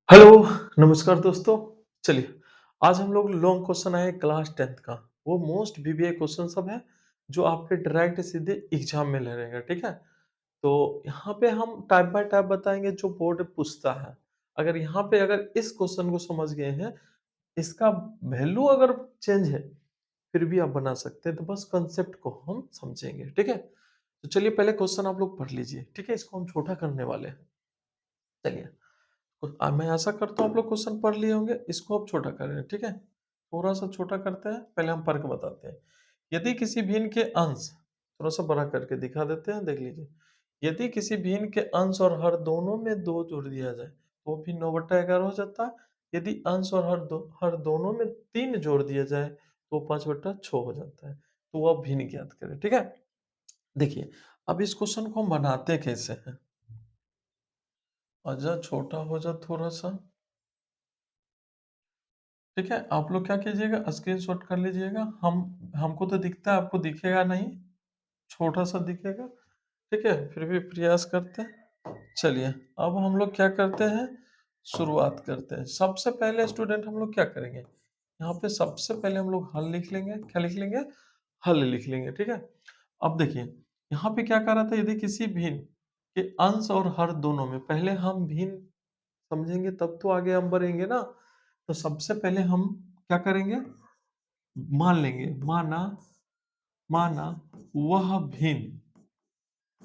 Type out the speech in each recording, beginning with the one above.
Hello, नमस्कार दोस्तों। चलिए, आज हम लोग लॉन्ग क्वेश्चन आए क्लास 10th का। वो मोस्ट वीवीआई क्वेश्चन सब है, जो आपके डायरेक्ट सीधे एग्जाम में ले रहेगा, ठीक है? तो यहाँ पे हम टाइप बाय टाइप बताएँगे जो बोर्ड पूछता है। अगर यहाँ पे अगर इस क्वेश्चन को समझ गए हैं, इसका वैल्यू अगर चेंज है, फिर भी आप बना सकते हैं, तो बस कांसेप्ट को हम समझेंगे, ठीक है? तो चलिए पहले क्वेश्चन आप लोग पढ़ लीजिए, ठीक है? इसको हम छोटा करने वाले हैं। चलिए। मैं आशा करता हूँ आप लोग क्वेश्चन पढ़ लिए होंगे, इसको अब छोटा कर रहे हैं, ठीक है? थोड़ा-सा छोटा करते हैं, पहले हम फर्क बताते हैं। यदि किसी भिन्न के अंश थोड़ा-सा बड़ा करके दिखा देते हैं, देख लीजिए। यदि किसी भिन्न के अंश और हर दोनों में 2 जोड़ दिया जाए, तो वो भी 9/11 हो जाता है। यदि अंश और हर दोनों में 3 जोड़ दिया जाए, तो 5/6 हो जाता है। तो वह भिन्न ज्ञात करें, ठीक है? देखिए, अब इस क्वेश्चन को हम बनाते कैसे हैं? अच्छा छोटा हो जाए थोड़ा-सा। ठीक है, आप लोग क्या कीजिएगा स्क्रीनशॉट कर लीजिएगा। हमको तो दिखता है, आपको दिखेगा नहीं, छोटा-सा दिखेगा, ठीक है? फिर भी प्रयास करते हैं। चलिए, अब हम लोग क्या करते हैं, शुरुआत करते हैं। सबसे पहले स्टूडेंट हम लोग क्या करेंगे, यहाँ पे सबसे पहले हम लोग हल लिख लेंगे। क्या लिख लेंगे? हल लिख लेंगे, ठीक है? अब देखिए, यहाँ पे क्या कह रहा था, यदि किसी भिन्न के अंश और हर दोनों में, पहले हम भिन्न समझेंगे तब तो आगे हम बढ़ेंगे ना। तो सबसे पहले हम क्या करेंगे, मान लेंगे। माना माना वह भिन्न,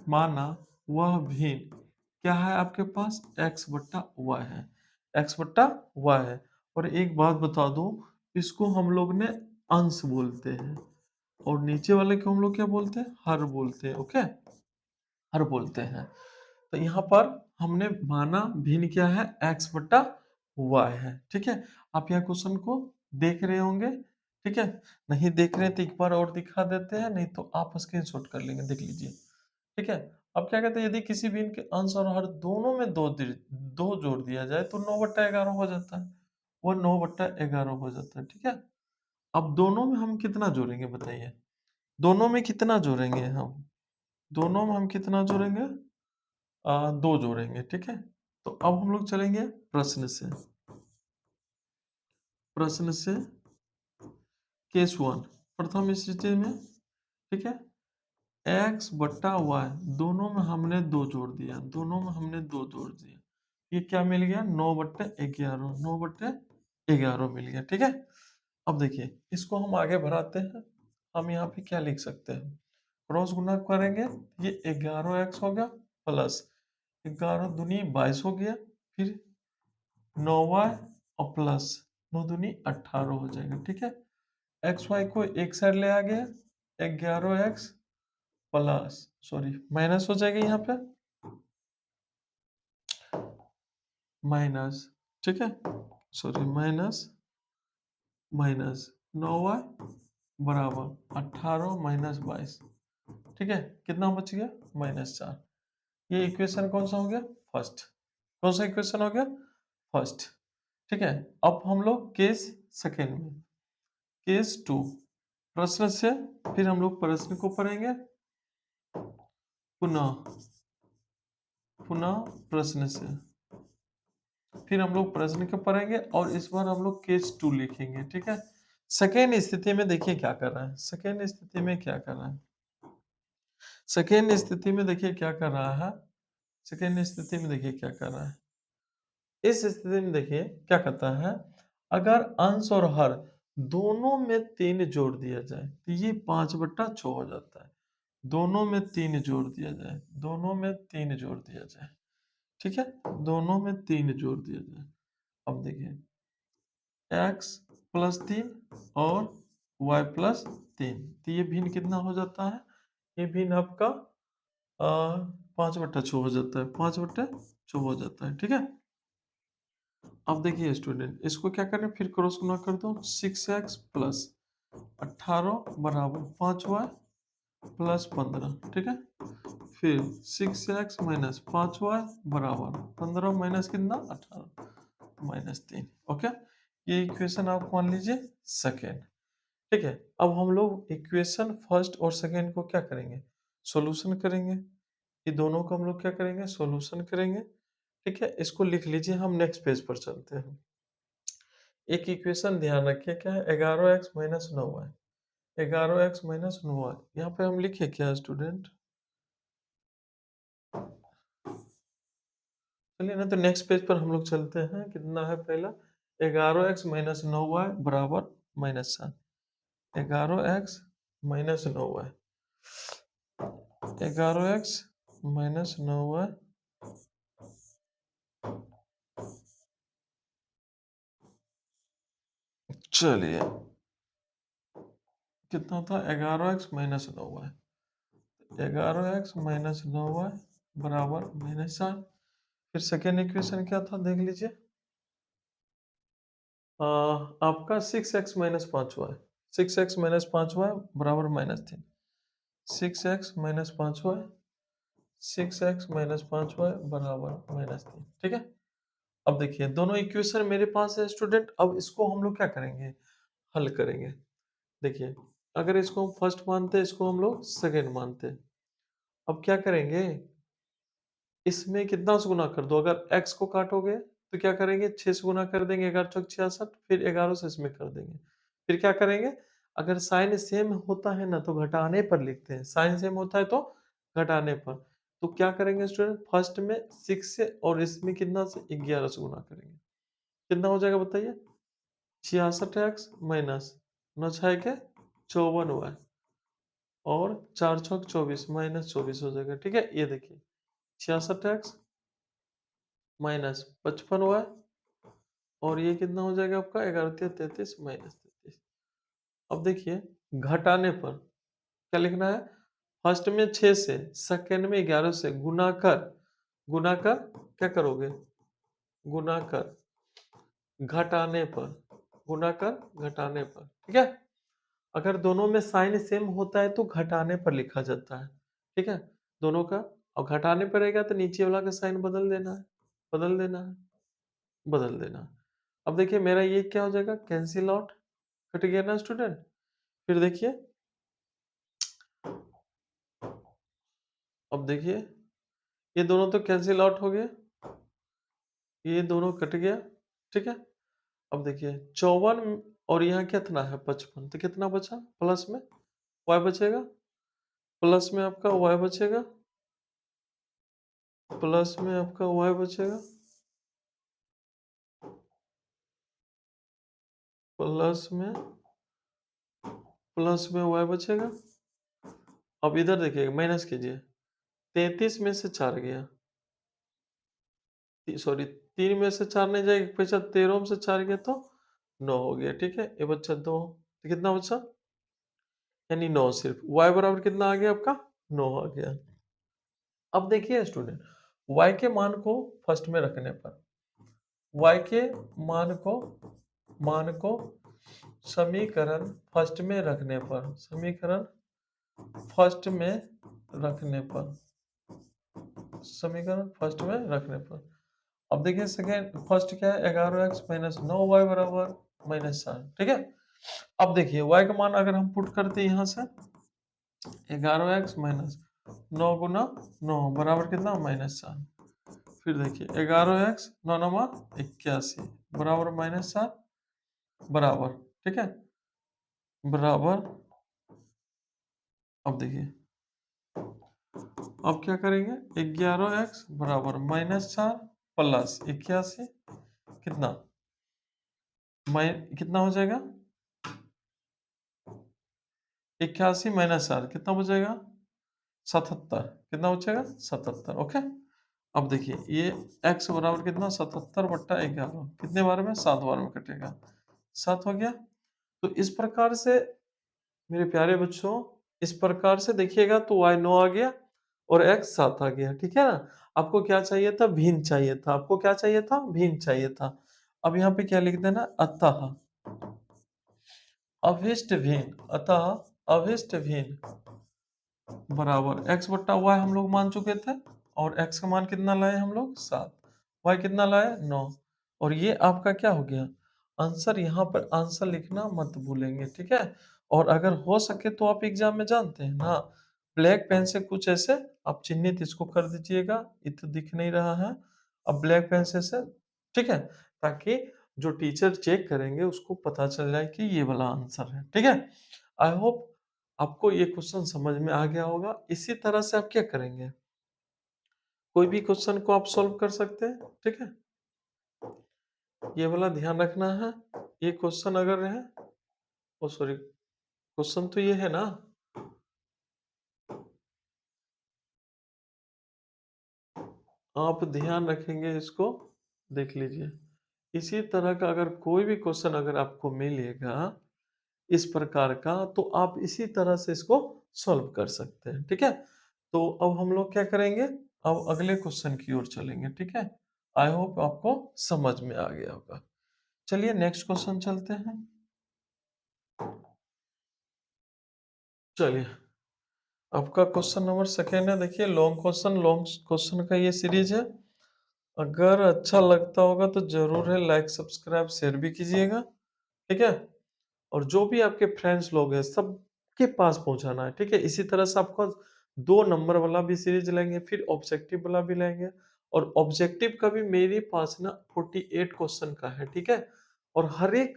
माना वह भिन्न क्या है आपके पास, x बट्टा y है। x बट्टा y है। और एक बात बता दूं, इसको हम लोग ने अंश बोलते हैं, और नीचे वाले को हम लोग क्या बोलते हैं, हर बोलते हैं। ओके, हर बोलते हैं। तो यहाँ पर हमने माना भिन्न क्या है, x बट्टा y है, ठीक है? आप यहाँ क्वेश्चन को देख रहे होंगे, ठीक है? नहीं देख रहे हैं तो एक बार और दिखा देते हैं, नहीं तो आप स्क्रीनशॉट कर लेंगे, देख लीजिए, ठीक है? अब क्या कहते हैं, यदि किसी भिन्न के अंश और हर दोनों में दो जोड़ दिया जाए, तो 9/11 हो जाता है। वो 9/11 हो जाता है, ठीक है? अब दोनों में हम कितना जोड़ेंगे बताइए? दोनों में कितना जोड़ेंगे हम? दोनों में हम कितना जोड़ेंगे? 2 जोड़ेंगे, ठीक है? तो अब हम लोग चलेंगे प्रश्न से। प्रश्न से केस 1, प्रथम स्थिति में, ठीक है? x बट्टा y, दोनों में हमने 2 जोड़ दिया, दोनों में हमने 2 जोड़ दिया। ये क्या मिल गया, 9/11, 9/11 मिल गया, ठीक है? अब देखिए, इसको हम आगे बढ़ाते हैं। हम यहाँ पे क्या लिख सकते हैं, क्रॉस गुना करेंगे, ये 11x हो गया, प्लस 11 दूनी 22 हो गया, फिर 9y और प्लस 9 दूनी 18 हो जाएगा, ठीक है? एक्स वाई को एक साइड ले आ गया, 11x प्लस, सॉरी माइनस हो जाएगा यहाँ पे, माइनस, ठीक है? सॉरी माइनस, माइनस 9y बराबर 18 माइनस 22, ठीक है? कितना बच गया, -4। ये इक्वेशन कौन सा हो गया, फर्स्ट। कौन सा इक्वेशन हो गया, फर्स्ट, ठीक है? अब हम लोग केस सेकेंड में, केस 2, प्रश्न से, फिर हम लोग प्रश्न को पढ़ेंगे, पुनः पुनः प्रश्न से, फिर हम लोग प्रश्न को पढ़ेंगे, और इस बार हम लोग केस 2 लिखेंगे, ठीक है? सेकेंड स्थिति में देखिए क्या कर रहा है, सेकेंड स्थिति में क्या कर रहा है, सेकेंड स्थिति में देखिए क्या कर रहा है, सेकेंड स्थिति में देखिए क्या कर रहा है। इस स्थिति में देखिए क्या कहता है, अगर अंश और हर दोनों में 3 जोड़ दिया जाए, तो ये 5/6 हो जाता है। दोनों में 3 जोड़ दिया जाए, दोनों में 3 जोड़ दिया जाए, ठीक है? दोनों में 3 जोड़ दिया जाए। अब देखिए, x प्लस 3 और y प्लस 3, तो ये भिन्न कितना हो जाता है, ये भिन्न आपका 5/6 हो जाता है, 5/6 हो जाता है, ठीक है? अब देखिए स्टूडेंट, इसको क्या करें, फिर क्रॉस गुना कर दो, 6x प्लस 18 बराबर 5y प्लस 15, ठीक है? फिर 6x माइनस 5y बराबर 15 माइनस कितना, 18, -3। ओके, ये इक्वेशन आप मान लीजिए सेकेंड, ठीक है? अब हम लोग इक्वेशन फर्स्ट और सेकेंड को क्या करेंगे, सॉल्यूशन करेंगे। ये दोनों को हम लोग क्या करेंगे, सॉल्यूशन करेंगे, ठीक है, इसको लिख लीजिए, हम नेक्स्ट पेज पर चलते हैं। एक इक्वेशन ध्यान रखिए, क्या है, 11x minus 9y, 11x minus 9y, यहाँ पे हम लिखे क्या स्टूडेंट? चलिए ना, तो नेक्स्ट पेज पर हम लोग चलते हैं। कितना है पहला? 11x माइनस 9y बराबर -7। 11x minus 9y, 11x minus 9y, चलिए कितना था? 11x minus 9y, 11x minus 9y बराबर -7। फिर सेकेंड इक्वेशन क्या था, देख लीजिए। आपका 6x minus 5y, 6x minus 5y बराबर -3। 6x minus 5y, 6x minus 5y बराबर -3। ठीक है, अब देखिए दोनों इक्वेशन मेरे पास है स्टूडेंट। अब इसको हम लोग क्या करेंगे? हल करेंगे। देखिए, अगर इसको हम फर्स्ट मानते हैं, इसको हम लोग सेकेंड मानते हैं। अब क्या करेंगे? इसमें कितना से गुना कर दो? अगर x को काटोगे तो क्या करेंगे? 6 से गुना कर देंगे, 11 चौक 66, फिर 11 से इसमें कर देंगे। फिर क्या करेंगे? अगर साइन सेम होता है ना तो घटाने पर लिखते हैं, साइन सेम होता है तो घटाने पर। तो क्या करेंगे स्टूडेंट? फर्स्ट में 6 से और इसमें कितना से 11 से गुना करेंगे। कितना हो जाएगा बताइए? 66x माइनस 9 6 के 54y और 4 छक 24 -24 हो जाएगा। ठीक है, ये देखिए 66x माइनस 55y और ये कितना हो जाएगा आपका? 11 33 -33। अब देखिए घटाने पर क्या लिखना है? फर्स्ट में 6 से, सेकेंड में 11 से गुना कर क्या करोगे? गुना कर घटाने पर, गुना कर घटाने पर। ठीक है, अगर दोनों में साइन सेम होता है तो घटाने पर लिखा जाता है। ठीक है, दोनों का। और घटाने पर रहेगा तो नीचे वाला का साइन बदल देना है, बदल देना है, बदल देना है। अब देखिए मेरा ये क्या हो जाएगा? कैंसिल आउट, कट गया ना स्टूडेंट। फिर देखिए, अब देखिए ये दोनों तो कैंसिल आउट हो गए, ये दोनों कट गया। ठीक है, अब देखिए 54 और यहाँ कितना है? 55, तो कितना बचा? प्लस में y बचेगा, प्लस में आपका y बचेगा, प्लस में आपका y बचेगा, प्लस में y बचेगा। अब इधर देखिए, माइनस कीजिए, 33 में से 4 गया, सॉरी 3 में से 4 नहीं जाएगा, बचा 13 में से 4 गया तो 9 हो गया। ठीक है, ये बच्चा 2, तो कितना बचा? यानी 9 सिर्फ। y बराबर कितना आ गया आपका? 9 आ गया। अब देखिए स्टूडेंट, y के मान को फर्स्ट में रखने पर, y के मान को मान को समीकरण फर्स्ट में रखने पर, समीकरण फर्स्ट में रखने पर, समीकरण फर्स्ट में रखने पर। अब देखिए सेकेंड, फर्स्ट क्या है? 11x-9y बराबर -7। ठीक है, अब देखिए y का मान अगर हम पुट करते हैं यहाँ से, 11x-9 गुना 9 बराबर कितना? -7। फिर देखिए 11x 9 9 81 बराबर -7 बराबर। ठीक है, बराबर। अब देखिए, अब क्या करेंगे? 11x बराबर -4 प्लस 81 कितना? कितना हो जाएगा? 81 -4 कितना बचेगा? 77। कितना बचेगा? 77। ओके, अब देखिए ये x बराबर कितना? 77/11, कितने बार में? 7 बार में कटेगा, 7 हो गया। तो इस प्रकार से मेरे प्यारे बच्चों, इस प्रकार से देखिएगा तो y 9 आ गया और x 7 आ गया। ठीक है ना, आपको क्या चाहिए था? भिन्न चाहिए था। आपको क्या चाहिए था? भिन्न चाहिए था। अब यहाँ पे क्या लिख देना? अतः अभिष्ट भिन्न, अतः अभिष्ट भिन्न बराबर x बट्टा y हम लोग मान चुके थे, और x का मान कितना लाए हम लोग? 7। y कितना लाए? 9। और ये आपका क्या हो गया? आंसर। यहाँ पर आंसर लिखना मत भूलेंगे। ठीक है, और अगर हो सके तो आप एग्जाम में जानते हैं ना, ब्लैक पेन से कुछ ऐसे आप चिन्हित इसको कर दीजिएगा। ये तो दिख नहीं रहा है, अब ब्लैक पेन से, ठीक है, ताकि जो टीचर चेक करेंगे उसको पता चल जाए कि ये वाला आंसर है, ठीक है। आई होप आपको ये क्वेश्चन समझ में आ गया होगा। इसी तरह से आप क्या करेंगे, कोई भी क्वेश्चन को आप सॉल्व कर सकते हैं, ठीक है। ये वाला ध्यान रखना है, ये क्वेश्चन अगर है, ओ सॉरी, क्वेश्चन तो ये है ना, आप ध्यान रखेंगे इसको, देख लीजिए। इसी तरह का अगर कोई भी क्वेश्चन अगर आपको मिलेगा इस प्रकार का, तो आप इसी तरह से इसको सॉल्व कर सकते हैं, ठीक है। तो अब हम लोग क्या करेंगे, अब अगले क्वेश्चन की ओर चलेंगे, ठीक है। आई होप आपको समझ में आ गया होगा। चलिए नेक्स्ट क्वेश्चन चलते हैं। चलिए, आपका क्वेश्चन नंबर सेकेंड है। देखिए, लॉन्ग क्वेश्चन का ये सीरीज है। अगर अच्छा लगता होगा तो जरूर है लाइक सब्सक्राइब शेयर भी कीजिएगा, ठीक है। और जो भी आपके फ्रेंड्स लोग हैं सबके पास पहुंचाना है, ठीक है। इसी तरह से आपको 2 नंबर वाला भी सीरीज लेंगे, फिर ऑब्जेक्टिव वाला भी लेंगे। और ऑब्जेक्टिव का भी मेरे पास ना 48 क्वेश्चन का है, ठीक है। और हर एक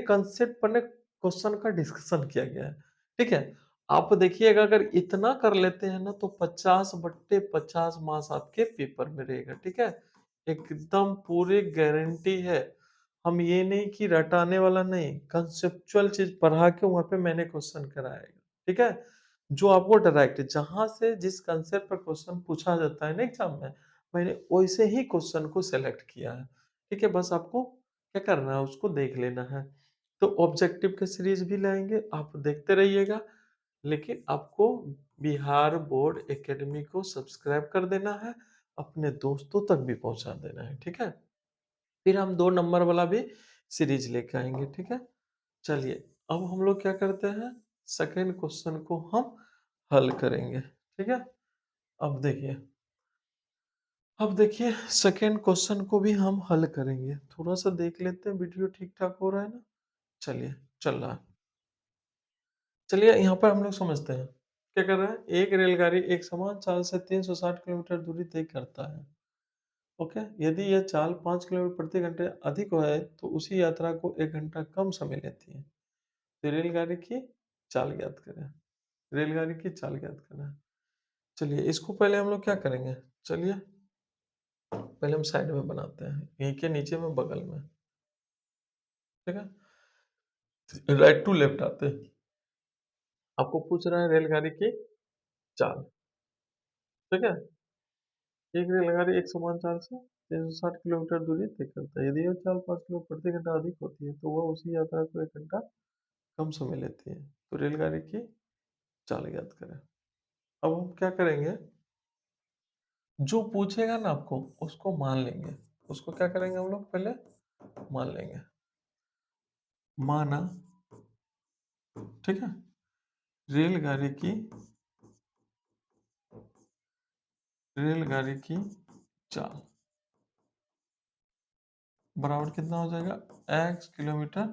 कंसेप्ट पर क्वेश्चन का डिस्कशन किया गया है, ठीक है। आप देखिएगा, अगर इतना कर लेते हैं ना तो 50/50 मार्क्स आपके पेपर में रहेगा, ठीक है। एकदम पूरी गारंटी है। हम ये नहीं कि रटाने वाला नहीं, कंसेप्चुअल चीज पढ़ा के वहां पे मैंने क्वेश्चन कराएगा, ठीक है। जो आपको डायरेक्ट जहां से जिस कंसेप्ट पर क्वेश्चन पूछा जाता है ना एग्जाम में, मैंने वैसे ही क्वेश्चन को सेलेक्ट किया है, ठीक है। बस आपको क्या करना है, उसको देख लेना है। तो ऑब्जेक्टिव के सीरीज भी लाएंगे, आप देखते रहिएगा। लेकिन आपको बिहार बोर्ड एकेडमी को सब्सक्राइब कर देना है, अपने दोस्तों तक भी पहुंचा देना है, ठीक है। फिर हम 2 नंबर वाला भी सीरीज लेके आएंगे, ठीक है। चलिए, अब हम लोग क्या करते हैं, सेकेंड क्वेश्चन को हम हल करेंगे, ठीक है। अब देखिए, सेकेंड क्वेश्चन को भी हम हल करेंगे। थोड़ा सा देख लेते हैं वीडियो ठीक ठाक हो रहा है ना। चलिए, चल रहा है। चलिए, यहाँ पर हम लोग समझते हैं क्या कर रहा है। एक रेलगाड़ी एक समान चाल से 360 किलोमीटर दूरी तय करता है, ओके। यदि यह चाल 5 किलोमीटर प्रति घंटे अधिक है तो उसी यात्रा को 1 घंटा कम समय लेती है। तो रेलगाड़ी की चाल ज्ञात करें, रेलगाड़ी की चाल ज्ञात करें। चलिए, इसको पहले हम लोग क्या करेंगे, चलिए पहले हम साइड में बनाते हैं, यहीं के नीचे में बगल में, ठीक है। राइट टू लेफ्ट आते हैं। आपको पूछ रहा है रेलगाड़ी की चाल, ठीक है। एक रेलगाड़ी एक समान चाल से 360 किलोमीटर दूरी तय करता है। यदि यह चाल 5 किलोमीटर प्रति घंटा अधिक होती है तो वह उसी यात्रा को 1 घंटा कम समय लेती है। तो रेलगाड़ी की चाल ज्ञात करें। अब हम क्या करेंगे, जो पूछेगा ना आपको उसको मान लेंगे। उसको क्या करेंगे हम लोग, पहले मान लेंगे। माना, ठीक है, रेलगाड़ी की रेलगाड़ी की चाल बराबर कितना हो जाएगा, x किलोमीटर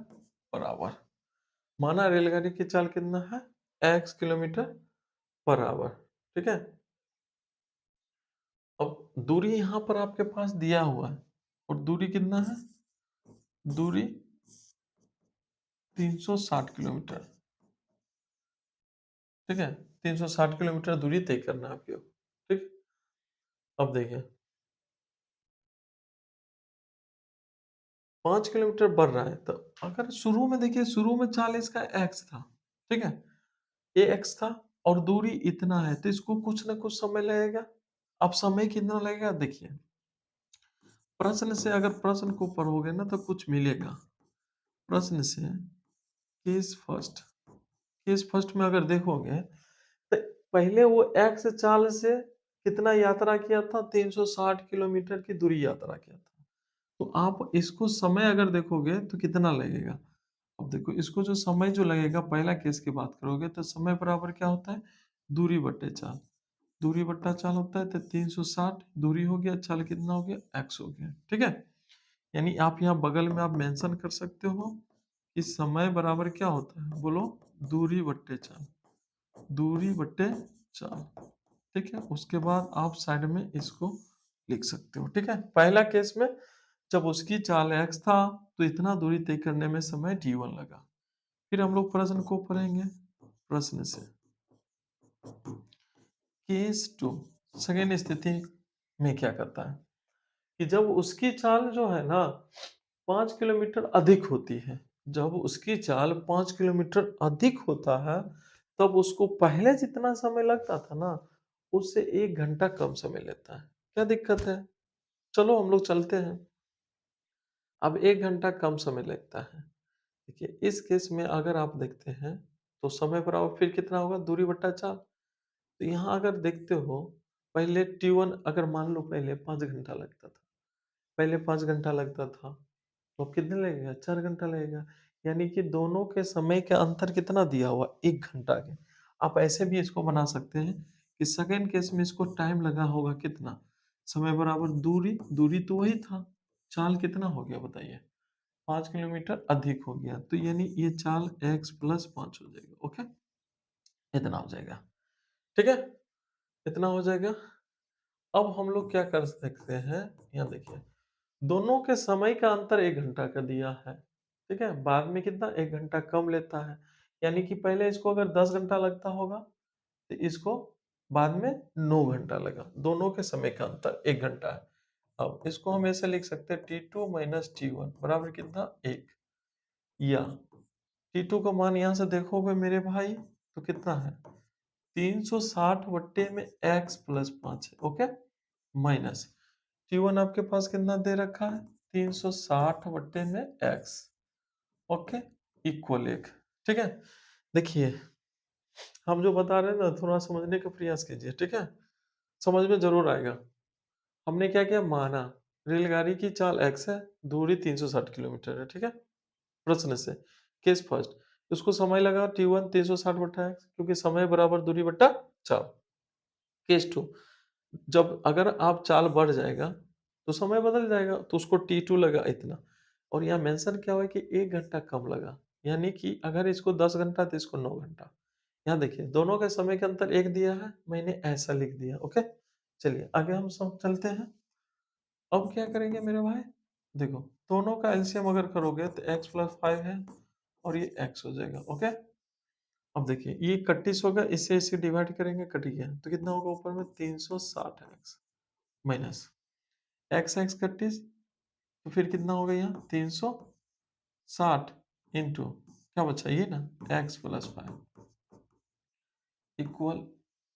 पर आवर। माना रेलगाड़ी की चाल कितना है, x किलोमीटर पर आवर, ठीक है। अब दूरी यहां पर आपके पास दिया हुआ है, और दूरी कितना है, दूरी 360 किलोमीटर, ठीक है। 360 किलोमीटर दूरी तय करना है आपको, ठीक। अब देखिए, 5 किलोमीटर बढ़ रहा है, तो अगर शुरू में देखिए, शुरू में 40 का x था, ठीक है, ये x था, और दूरी इतना है, तो इसको कुछ ना कुछ समय लगेगा। अब समय कितना लगेगा, देखिए प्रश्न से, अगर प्रश्न को पढ़ोगे ना तो कुछ मिलेगा। प्रश्न से केस फर्स्ट में अगर देखोगे तो पहले वो x चाल से कितना यात्रा किया था, 360 किलोमीटर की दूरी यात्रा किया था। तो आप इसको समय अगर देखोगे तो कितना लगेगा। अब देखो, इसको जो समय जो लगेगा, पहला केस की बात करोगे तो समय बराबर क्या होता है, दूरी बट्टे चाल। दूरी बट्टा चाल होता है, तो 360 दूरी हो गया, चाल कितना हो गया, x हो गया, ठीक है। यानी आप यहाँ बगल में आप मेंशन कर सकते हो कि समय बराबर क्या होता है, बोलो, दूरी बट्टे चाल, दूरी बट्टे चाल, ठीक है। उसके बाद आप साइड में इसको लिख सकते हो। ठीक है, पहला केस में जब उसकी चाल x था तो इतना दूरी तय करने में समय t1 लगा। फिर हम लोग प्रश्न को पढ़ेंगे। प्रश्न से केस 2 सेकेंड स्थिति में क्या करता है कि जब उसकी चाल जो है ना 5 किलोमीटर अधिक होती है, जब उसकी चाल 5 किलोमीटर अधिक होता है, तब उसको पहले जितना समय लगता था ना, उससे 1 घंटा कम समय लेता है। क्या दिक्कत है? चलो हम लोग चलते हैं। अब 1 घंटा कम समय लगता है। देखिए इस केस में अगर आप देखते हैं तो समय बराबर फिर कितना होगा, दूरी बट्टा चाल। तो यहाँ अगर देखते हो, पहले T1 अगर मान लो पहले 5 घंटा लगता था, पहले 5 घंटा लगता था, तो अब कितने लगेगा, 4 घंटा लगेगा। यानी कि दोनों के समय का अंतर कितना दिया हुआ, 1 घंटा के। आप ऐसे भी इसको बना सकते हैं कि सेकेंड केस में इसको टाइम लगा होगा कितना, समय बराबर दूरी, दूरी तो वही था, चाल कितना हो गया बताइए, 5 किलोमीटर अधिक हो गया, तो यानी ये चाल x+5 हो जाएगा। ओके, इतना हो जाएगा। ठीक है, इतना हो जाएगा। अब हम लोग क्या कर सकते हैं, यहाँ देखिए दोनों के समय का अंतर 1 घंटा का दिया है। ठीक है, बाद में कितना 1 घंटा कम लेता है, यानी कि पहले इसको अगर 10 घंटा लगता होगा तो इसको बाद में 9 घंटा लगा। दोनों के समय का अंतर 1 घंटा है। अब इसको हम ऐसे लिख सकते हैं T2 माइनस T1 बराबर कितना, 1। या T2 का मान यहाँ से देखोगे मेरे भाई तो कितना है, 360 वट्टे में x+5 है। ओके, माइनस T1 आपके पास कितना दे रखा है, 360 वट्टे में x। Okay, equal 1। ठीक है, देखिए हम जो बता रहे हैं ना, थोड़ा समझने का प्रयास कीजिए। ठीक है, समझ में जरूर आएगा। हमने क्या किया, माना रेलगाड़ी की चाल x है, दूरी 360 किलोमीटर है। ठीक है, प्रश्न से केस फर्स्ट, उसको समय लगा T1 360 बट्टा x, क्योंकि समय बराबर दूरी बट्टा चाल। केस 2, जब अगर आप चाल बढ़ जाएगा तो समय बदल जाएगा, तो उसको T2 लगा इतना। और यहाँ मेंशन क्या हुआ कि 1 घंटा कम लगा, यानी कि अगर इसको 10 घंटा तो इसको 9 घंटा। यहाँ देखिए दोनों के समय के अंतर 1 दिया है, मैंने ऐसा लिख दिया। ओके, चलिए आगे हम सब चलते हैं। अब क्या करेंगे मेरे भाई, देखो दोनों का एलसीएम अगर करोगे तो x+5 है और ये x हो जाएगा। ओके, अब देखिए ये 31 होगा, इससे इसे डिवाइड करेंगे, कट गया तो कितना होगा ऊपर में 360x माइनस एक्स एक्स 31, तो फिर कितना होगा यहाँ 360 इंटू क्या बचा ये ना, x+5 इक्वल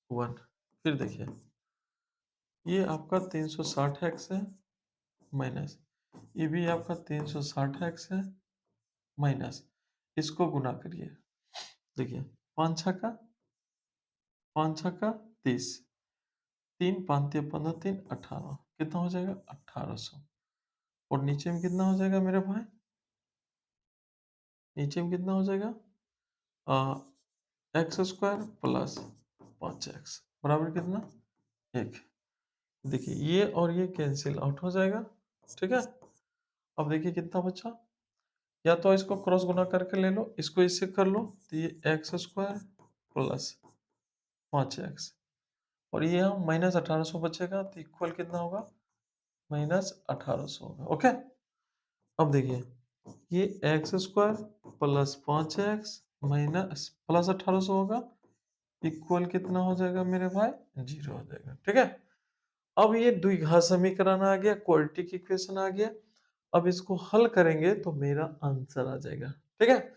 1। फिर देखिए ये आपका 360x है माइनस ये भी आपका 360x है माइनस, इसको गुना करिए। देखिए 5 छक्का 30, 3 5 15 3 18, कितना हो जाएगा 1800। और नीचे में कितना हो जाएगा मेरे भाई, नीचे में कितना हो जाएगा, x² प्लस 5x बराबर कितना, 1। देखिए ये और ये कैंसिल आउट हो जाएगा। ठीक है, अब देखिए कितना बचा, या तो इसको क्रॉस गुना करके ले लो, इसको इससे कर लो, तो ये x² प्लस 5x और ये हम -1800 बचेगा, तो इक्वल कितना होगा, -1800 होगा। ओके, अब देखिए ये x² plus 5x minus plus 1800 होगा, इक्वल कितना हो जाएगा मेरे भाई, 0 हो जाएगा। ठीक है, अब ये द्विघात समीकरण आ गया, क्वाड्रेटिक इक्वेशन आ गया। अब इसको हल करेंगे तो मेरा आंसर आ जाएगा। ठीक है,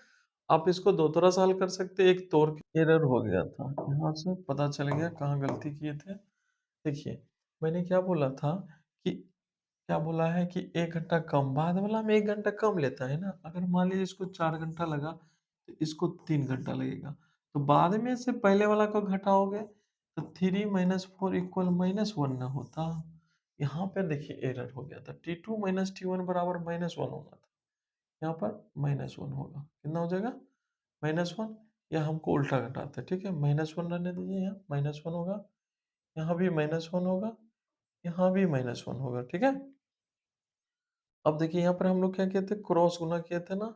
आप इसको दो तरह से हल कर सकते हैं, एक तौर के एरर हो गया था, यहाँ से पता चल गया कहाँ गलती किए थे। देखिए मैंने क्या बोला था कि क्या बोला है कि 1 घंटा कम, बाद वाला में 1 घंटा कम लेता है ना। अगर मान लीजिए इसको 4 घंटा लगा तो इसको 3 घंटा लगेगा, तो बाद में से पहले वाला को घटाओगे तो 3 - 4 इक्वल -1 ना होता। यहाँ पे देखिए एरर हो गया था, T2 माइनस T1 बराबर -1 होना था, यहाँ पर -1 होगा, कितना हो जाएगा -1। या हमको उल्टा घटाते हैं, ठीक है, -1 रहने दीजिए, यहाँ -1 होगा, यहाँ भी -1 होगा, यहाँ भी -1 होगा। ठीक है, अब देखिए यहाँ पर हम लोग क्या किए थे, क्रॉस गुना किए थे ना,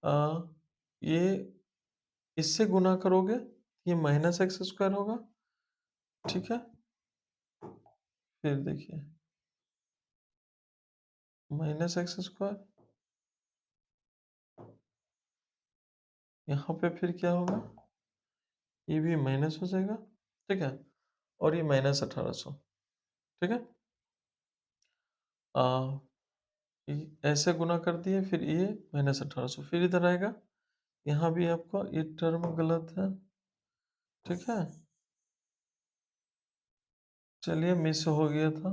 आ, ये इससे गुना करोगे ये -x² होगा। ठीक है, फिर देखिए माइनस एक्स स्क्वायर, यहाँ पे फिर क्या होगा, ये भी माइनस हो जाएगा, ठीक है, और ये माइनस 1800, ठीक है। आ, ऐसे गुना कर दिए, फिर ये माइनस 1800, फिर इधर आएगा, यहाँ भी आपका ये टर्म गलत है, ठीक है। चलिए मिस हो गया था।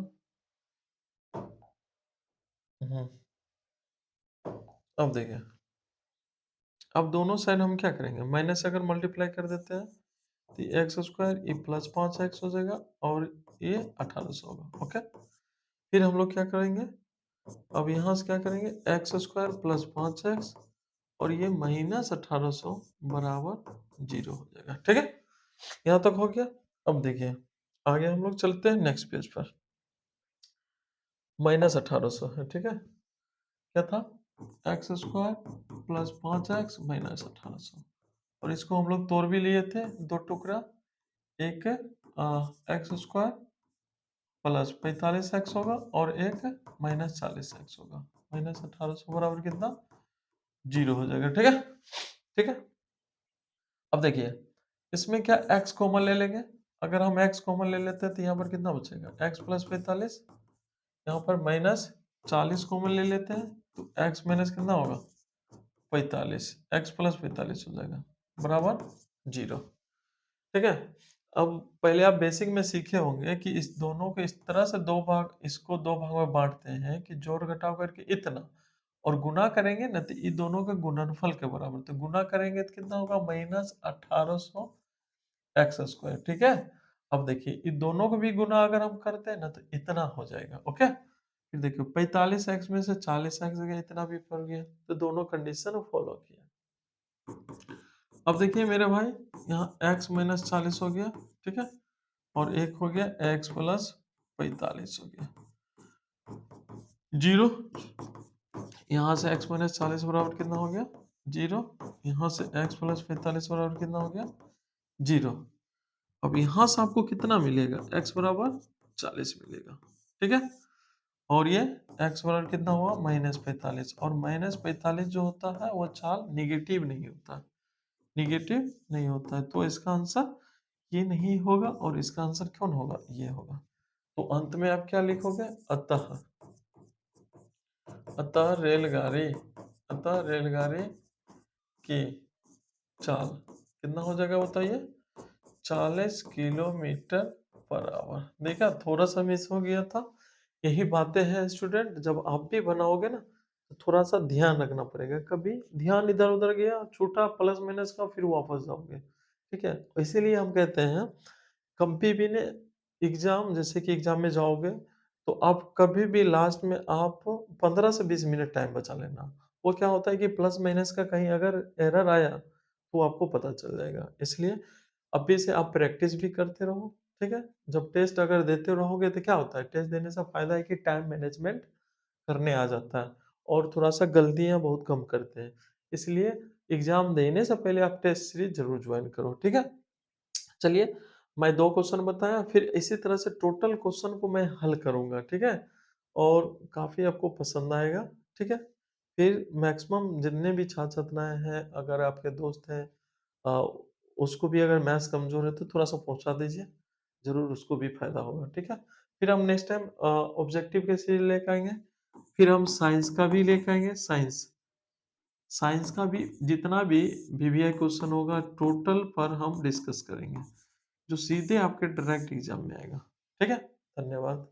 हम्म, अब देखिए, अब दोनों साइड हम क्या करेंगे, माइनस अगर मल्टीप्लाई कर देते हैं तो एक्स स्क्वायर ये प्लस 5x हो जाएगा और ये 1800 होगा, ओके। फिर हम लोग क्या करेंगे, अब यहाँ से क्या करेंगे, एक्स स्क्वायर प्लस 5x और ये माइनस 1800 बराबर 0 हो जाएगा, ठीक है। यहाँ तक हो गया। अब देखिए आगे हम लोग चलते हैं नेक्स्ट पेज पर। माइनस 1800 है, ठीक है, क्या था, x square plus 5x minus 1800, और इसको हम लोग तोड़ भी लिए थे दो टुकड़ा, एक एक्स स्क्वायर प्लस 45x होगा और एक माइनस 40x होगा, माइनस 1800 बराबर कितना, 0 हो जाएगा, ठीक है, ठीक है। अब देखिए इसमें क्या x कॉमन ले लेंगे, अगर हम x कॉमन ले लेते हैं तो यहाँ पर कितना बचेगा, x प्लस 45, यहाँ पर माइनस 40 कॉमन ले लेते हैं तो x माइनस कितना होगा 45, x प्लस 45 हो जाएगा बराबर 0, ठीक है। अब पहले आप बेसिक में सीखे होंगे कि इस दोनों को इस तरह से दो भाग, इसको दो भाग में बांटते हैं कि जोड़ घटाव करके इतना, और गुना करेंगे ना तो ये दोनों के गुणनफल के बराबर, तो गुना करेंगे तो कितना होगा माइनस 1800 एक्स स्क्वायर, ठीक है। अब देखिए ये दोनों को भी गुना अगर हम करते हैं ना तो इतना हो जाएगा, ओके। फिर देखिए 45x में से 40x गया, इतना भी पड़ गया, तो दोनों कंडीशन फॉलो किया। अब देखिए मेरे भाई यहाँ x माइनस 40 हो गया, ठीक है, और एक हो गया x प्लस 45 हो गया, 0, यहाँ से x माइनस 40 बराबर कितना हो गया 0, यहाँ से x प्लस 45 बराबर कितना हो गया 0। अब यहाँ से आपको कितना मिलेगा, x बराबर 40 मिलेगा, ठीक है, और ये x बराबर कितना हुआ माइनस 45, और माइनस 45 जो होता है वो चाल निगेटिव नहीं होता, निगेटिव नहीं होता है, तो इसका आंसर ये नहीं होगा, और इसका आंसर कौन होगा, ये होगा। तो अंत में आप क्या लिखोगे, अतः, अतः रेलगाड़ी, अतः रेलगाड़ी की चाल कितना हो जाएगा बताइए, 40 किलोमीटर पर आवर। देखा थोड़ा सा मिस हो गया था, यही बातें हैं स्टूडेंट, जब आप भी बनाओगे ना तो थोड़ा सा ध्यान रखना पड़ेगा, कभी ध्यान इधर उधर गया छोटा प्लस माइनस का फिर वापस जाओगे, ठीक है। इसीलिए हम कहते हैं कभी भी ने एग्जाम, जैसे कि एग्जाम में जाओगे तो आप कभी भी लास्ट में आप 15 से 20 मिनट टाइम बचा लेना, वो क्या होता है कि प्लस माइनस का कहीं अगर एरर आया तो आपको पता चल जाएगा, इसलिए अभी से आप प्रैक्टिस भी करते रहो, ठीक है। जब टेस्ट अगर देते रहोगे तो क्या होता है, टेस्ट देने से फायदा है कि टाइम मैनेजमेंट करने आ जाता है, और थोड़ा सा गलतियां बहुत कम करते हैं, इसलिए एग्जाम देने से पहले आप टेस्ट सीरीज जरूर ज्वाइन करो, ठीक है। चलिए मैं 2 क्वेश्चन बताया, फिर इसी तरह से टोटल क्वेश्चन को मैं हल करूँगा, ठीक है? और काफ़ी आपको पसंद आएगा, ठीक है? फिर मैक्सिमम जितने भी छात्र-छात्राएँ हैं, अगर आपके दोस्त हैं अ, उसको भी अगर मैथ्स कमज़ोर है तो थोड़ा-सा पहुँचा दीजिए, ज़रूर उसको भी फ़ायदा होगा, ठीक है? फिर हम नेक्स्ट टाइम ऑब्जेक्टिव के सीरीज़ लेके आएँगे, फिर हम साइंस का भी लेके आएँगे, साइंस। साइंस का भी जितना भी वीवीआई क्वेश्चन होगा टोटल पर हम डिस्कस करेंगे, जो सीधे आपके डायरेक्ट एग्जाम में आएगा, ठीक है। धन्यवाद।